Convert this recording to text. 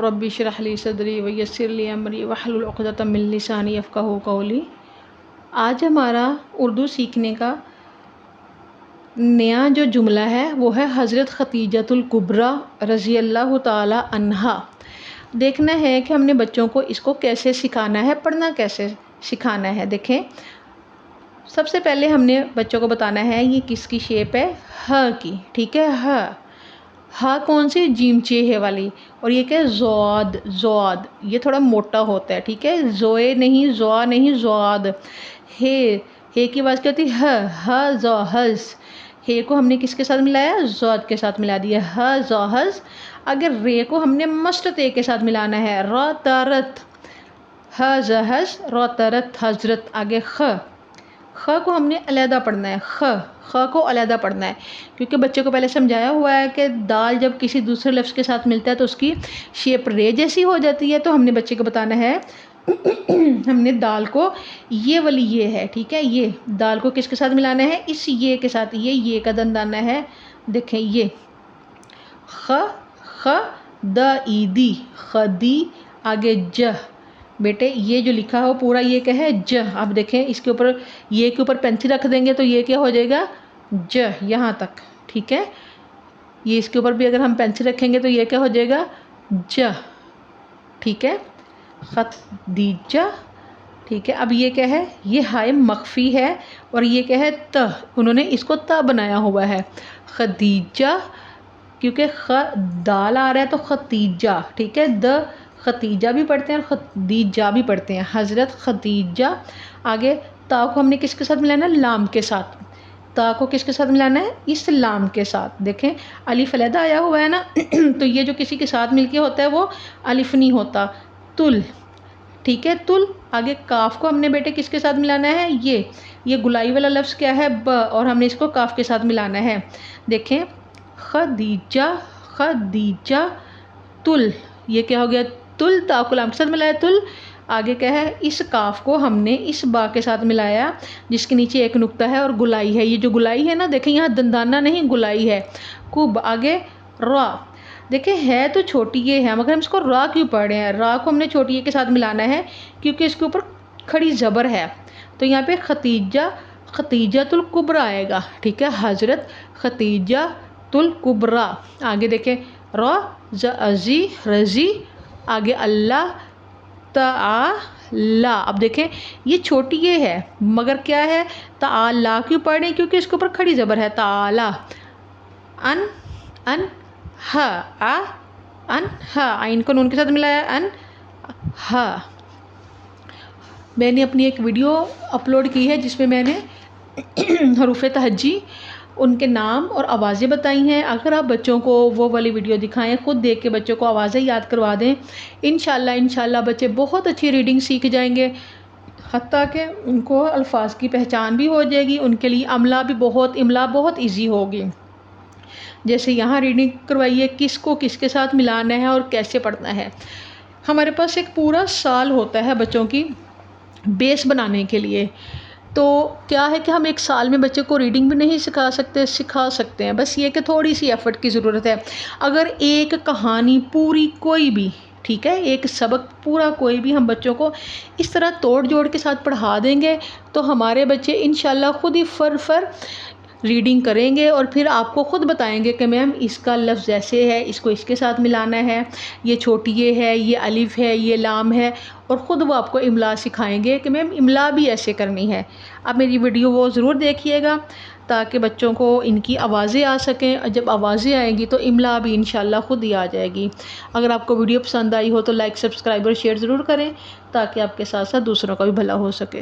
Rabbi इश्रह ली सदरी व यस्सिर ली अमरी वहलुल उक़दतम मिन लिसानी यफ़क़हू क़ौली। आज हमारा उर्दू सीखने का नया जो जुमला है वो है हज़रत खतीजतुल कुबरा रज़ी अल्लाह ताला अन्हा। देखना है कि हमने बच्चों को इसको कैसे सिखाना है, पढ़ना कैसे सिखाना है। देखें, सबसे पहले हमने बच्चों को बताना है ये किसकी शेप है, ह की। ठीक है, ह कौन सी, जीम चे है वाली। और ये क्या है, ज़ौद। ज़ौद ये थोड़ा मोटा होता है। ठीक है, ज़ोए नहीं, ज़ौआ नहीं, ज़ौद। हे की आवाज़ क्या होती है, ह ज़ौ हज़। हे को हमने किसके साथ मिलाया, ज़ौद के साथ मिला दिया, ह ज़ौ हज़। अगर रे को हमने मस्ट ते के साथ मिलाना है, र तरत, ह ज़ हज़, र तरत हज़रत। आगे ख को हमने अलहदा पढ़ना है, ख को अलहदा पढ़ना है, क्योंकि बच्चे को पहले समझाया हुआ है कि दाल जब किसी दूसरे लफ्ज़ के साथ मिलता है तो उसकी शेप रे जैसी हो जाती है। तो हमने बच्चे को बताना है हमने दाल को ये वाली ये है, ठीक है, ये दाल को किसके साथ मिलाना है, इस ये के साथ। ये का दंदाना है, देखें ये ख द ईदी, खदी। आगे ज, बेटे ये जो लिखा हो पूरा ये क्या है, ज। अब देखें इसके ऊपर, ये के ऊपर पेंसिल रख देंगे तो ये क्या हो जाएगा, ज, यहाँ तक। ठीक है, ये इसके ऊपर भी अगर हम पेंसिल रखेंगे तो ये क्या हो जाएगा, ज। ठीक है, खदीजा। ठीक है, अब ये क्या है, ये हाय मख्फी है और ये क्या है, त। उन्होंने इसको त बनाया हुआ है, खदीजा, क्योंकि ख दाल आ रहा है तो खतीजा। ठीक है, द खतीजा भी पढ़ते हैं और खदीजा भी पढ़ते हैं, हज़रत खतीजा। आगे ता को हमने किसके साथ मिलाना है, लाम के साथ। ता को किसके साथ मिलाना है, इस लाम के साथ। देखें अलिफ अलहदा आया हुआ है ना तो ये जो किसी के साथ मिलके होता है वो अलिफ नहीं होता, तुल। ठीक है, तुल। आगे काफ को हमने बेटे किसके साथ मिलाना है, ये गुलाई वाला लफ्ज़ क्या है, ब, और हमने इसको काफ के साथ मिलाना है। देखें खदीजा, खदीजा, तुल, ये क्या हो गया, तुल। ताकुलाम के साथ मिलाया, तुल। आगे क्या है, इस काफ को हमने इस बा के साथ मिलाया जिसके नीचे एक नुक्ता है और गुलाई है। ये जो गुलाई है ना, देखें यहाँ दंदाना नहीं, गुलाई है, कुब। आगे रा, देखें है तो छोटी ये है मगर हम इसको रा क्यों पढ़ रहे हैं, रा को हमने छोटी ये के साथ मिलाना है क्योंकि इसके ऊपर खड़ी ज़बर है। तो यहाँ पे खतीजा, खतीजतुल कुबरा आएगा। ठीक है, हज़रत खतीजतुल कुबरा। आगे देखें रा ज़ी, रज़ी। आगे अल्लाह, ताला। अब देखें ये छोटी ये है मगर क्या है, ताला क्यों पढ़ रहे हैं, क्योंकि इसके ऊपर खड़ी ज़बर है, ताला। अन, अन, हा, आ, अन, हा। आइन को नून के साथ मिलाया, अन, हा। मैंने अपनी एक वीडियो अपलोड की है जिसमें मैंने हरूफ तहज्जी, उनके नाम और आवाज़ें बताई हैं। अगर आप बच्चों को वो वाली वीडियो दिखाएं, ख़ुद देख के बच्चों को आवाज़ें याद करवा दें, इंशाल्लाह बच्चे बहुत अच्छी रीडिंग सीख जाएंगे, हत्ता कि उनको अल्फाज की पहचान भी हो जाएगी। उनके लिए इमला बहुत ईजी होगी। जैसे यहाँ रीडिंग करवाइए, किसको किसके साथ मिलाना है और कैसे पढ़ना है। हमारे पास एक पूरा साल होता है बच्चों की बेस बनाने के लिए। तो क्या है कि हम एक साल में बच्चे को रीडिंग भी नहीं सिखा सकते, सिखा सकते हैं, बस ये कि थोड़ी सी एफ़र्ट की ज़रूरत है। अगर एक कहानी पूरी कोई भी, ठीक है, एक सबक पूरा कोई भी हम बच्चों को इस तरह तोड़ जोड़ के साथ पढ़ा देंगे तो हमारे बच्चे इंशाल्लाह खुद ही फर रीडिंग करेंगे और फिर आपको ख़ुद बताएंगे कि मैम इसका लफ्ज़ ऐसे है, इसको इसके साथ मिलाना है, ये छोटी ये है, ये अलिफ है, ये लाम है, और ख़ुद वो आपको इमला सिखाएंगे कि मैम इमला भी ऐसे करनी है। अब मेरी वीडियो वो ज़रूर देखिएगा ताकि बच्चों को इनकी आवाज़ें आ सकें, और जब आवाज़ें आएंगी तो इमला भी इंशाल्लाह ख़ुद ही आ जाएगी। अगर आपको वीडियो पसंद आई हो तो लाइक, सब्सक्राइब और शेयर ज़रूर करें ताकि आपके साथ साथ दूसरों का भी भला हो सके।